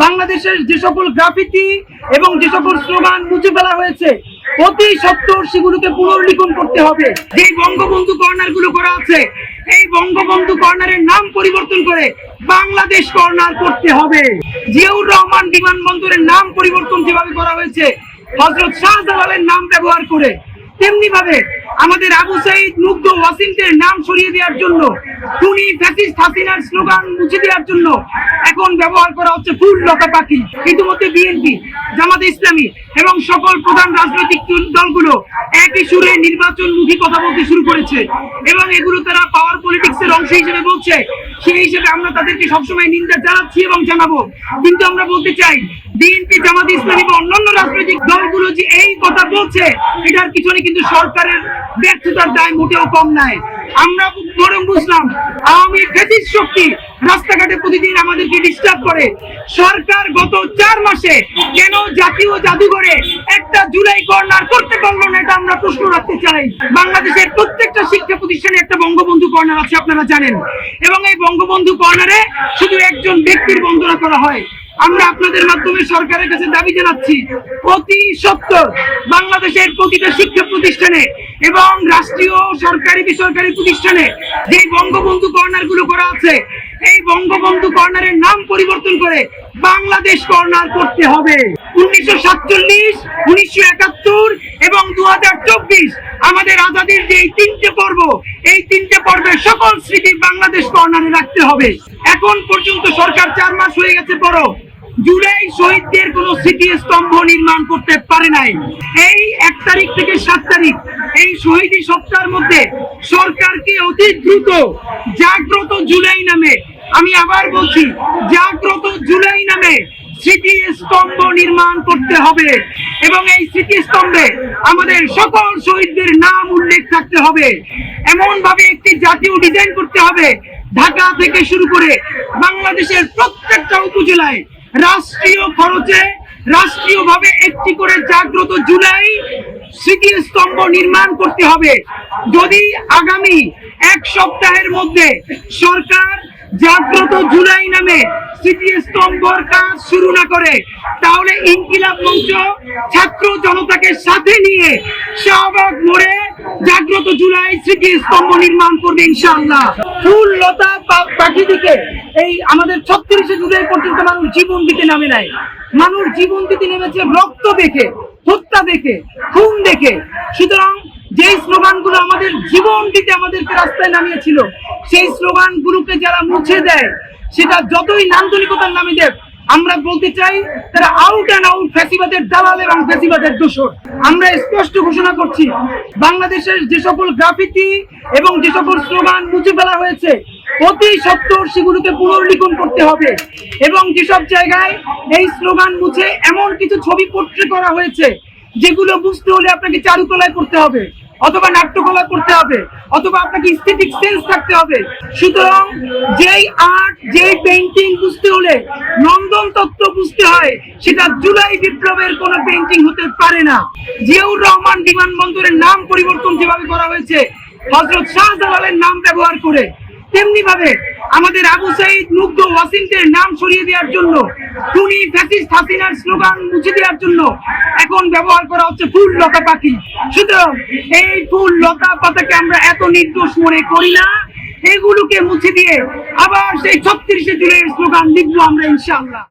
বাংলাদেশের যে সকল গ্রাফিতি এবং যে সকল স্লোগান মুছে ফেলা হয়েছে অতি সত্বর সেগুলোকে পুনর্লিখন করতে হবে। যে বঙ্গবন্ধু কর্নার গুলো করা আছে এই বঙ্গবন্ধু কর্নারের নাম পরিবর্তন করে বাংলাদেশ কর্নার করতে হবে। জিয়াউর রহমান বিমানবন্দরের নাম পরিবর্তন যেভাবে করা হয়েছে হযরত শাহজালালের নাম ব্যবহার করে, তেমনি ভাবে আমাদের আবু সাইদ, মুগ্ধ, ওয়াসিমদের নাম সরিয়ে দেওয়ার জন্য, খুনি ফ্যাসিস্ট হাসিনার স্লোগান মুছে দেওয়ার জন্য এখন ব্যবহার করা হচ্ছে ফুল লতা পাখি। ইতিমধ্যে বিএনপি, জামাতে ইসলামী এবং সকল প্রধান রাজনৈতিক দলগুলো একই সুরে নির্বাচনমুখী কথা বলতে শুরু করেছে এবং এগুলো তারা পাওয়ার পলিটিক্স এর অংশ হিসেবে বলছে। সেই হিসেবে আমরা তাদেরকে সবসময় নিন্দা জানাচ্ছি এবং জানাবো। কিন্তু আমরা বলতে চাই, বিএনপি, জামাতে ইসলামী বা অন্যান্য রাজনৈতিক দলগুলো যে এই কথা বলছে এটার পিছনে কিন্তু সরকারের ব্যর্থতার দায় মোটেও কম নাই। আমরা বরং বুঝলাম আওয়ামী ফ্যাসিস্ট শক্তি রাস্তাঘাটে প্রতিদিন আমাদেরকে ডিস্টার্ব করে। সরকার গত 4 মাসে কেন জাতীয় জাদুঘরে একটা জুলাই কর্নার করতে পারলো না, এটা আমরা প্রশ্ন রাখতে চাই। বাংলাদেশের প্রত্যেকটা শিক্ষা প্রতিষ্ঠানে একটা বঙ্গবন্ধু কর্নার আছে, আপনারা জানেন, এবং এই বঙ্গবন্ধু কর্নারে শুধু একজন ব্যক্তির বন্দনা করা হয়। আমরা আপনাদের মাধ্যমে সরকারের কাছে দাবি জানাচ্ছি, অতি সত্বর বাংলাদেশের প্রতিটা শিক্ষা প্রতিষ্ঠানে এবং রাষ্ট্রীয় সরকারি বেসরকারি প্রতিষ্ঠানে যে বঙ্গবন্ধু কর্নার গুলো করা আছে এই বঙ্গবন্ধু কর্নারের নাম পরিবর্তন করে বাংলাদেশ কর্নার করতে হবে। 1947, 1971 এবং 2024 আমাদের আজাদির যে এই 3টে পর্ব, এই 3টে পর্বের সকল স্মৃতি বাংলাদেশ কর্নারে রাখতে হবে। এখন পর্যন্ত সরকার 4 মাস হয়ে গেছে, বড় জুলাই শহীদদের কোন স্মৃতিস্তম্ভ নির্মাণ করতে পারে নাই। এই 1 তারিখ থেকে 7 তারিখ এই শহীদি সপ্তাহের মধ্যে সরকারকে অতি দ্রুত জাগ্রত জুলাই নামে, আমি আবার বলছি, জাগ্রত জুলাই নামে স্মৃতিস্তম্ভ নির্মাণ করতে হবে এবং এই স্মৃতিস্তম্ভে আমাদের সকল শহীদদের নাম উল্লেখ থাকতে হবে। এমন ভাবে একটি জাতীয় ডিজাইন করতে হবে, ঢাকা থেকে শুরু করে বাংলাদেশের প্রত্যেকটা উপজেলায় রাষ্ট্রীয় খরচে রাষ্ট্রীয়ভাবে একটি করে জাগ্রত জুলাই স্মৃতিস্তম্ভ নির্মাণ করতে হবে। যদি আগামী 1 সপ্তাহের মধ্যে সরকার জাগ্রত জুলাই নামে স্মৃতিস্তম্ভের কাজ শুরু না করে, তাহলে ইনকিলাব মঞ্চ ছাত্র জনতাকে সাথে নিয়ে শাহবাগ মোড়ে জাগ্রত জুলাই স্মৃতিস্তম্ভ নির্মাণ করবে ইনশাআল্লাহ। ফুল লতা পাখি দিকে এই আমাদের 36শে জুলাই পর্যন্ত মানুষ জীবন দিতে নামে নাই। মানুষ জীবন দিতে নেমেছে রক্ত দেখে, হত্যা দেখে, খুন দেখে। সুতরাং যেই স্লোগানগুলো আমাদের জীবন দিতে আমাদেরকে রাস্তায় নামিয়েছিল, সেই স্লোগানগুলোকে যারা মুছে দেয়, সেটা যতই নান্দনিকতার নামে দেব, আমরা বলতে চাই তারা আউট অ্যান্ড আউট ফ্যাসিবাদের দালাল এবং ফ্যাসিবাদের দোষর। আমরা স্পষ্ট ঘোষণা করছি, বাংলাদেশের যে সকল গ্রাফিতি এবং যে সকল স্লোগান মুছে ফেলা হয়েছে অতি সত্বর সেগুলোকে পুনর্লিখন করতে হবে এবং যেসব জায়গায় এই স্লোগান মুছে এমন কিছু ছবি পোট্রে করা হয়েছে যেগুলো বুঝতে হলে আপনাকে চারুকলায় পড়তে হবে, অথবা নাট্যকলা করতে হবে, অথবা আপনাকে এস্থেটিক সেন্স থাকতে হবে। সুতরাং যেই আর্ট, যেই পেইন্টিং বুঝতে হলে নন্দন তত্ত্ব বুঝতে হয়, সেটা জুলাই বিপ্লবের কোন পেইন্টিং হতে পারে না। জিয়াউর রহমান বিমানবন্দরের নাম পরিবর্তন যেভাবে করা হয়েছে হযরত শাহজালালের নাম ব্যবহার করে, তেমনি ভাবে আমাদের আবু সাইদ, মুগ্ধ, ওয়াসিমদের নাম সরিয়ে দেওয়ার জন্য, খুনি ফ্যাসিস্ট হাসিনার স্লোগান মুছে দেওয়ার জন্য এখন ব্যবহার করা হচ্ছে ফুল লতা পাখি। সুতরাং এই ফুল লতা পাতাকে আমরা এত নির্দোষ মনে করি না, এগুলোকে মুছে দিয়ে আবার সেই 36শে জুলাইয়ের স্লোগান লিখবো আমরা ইনশাআল্লাহ।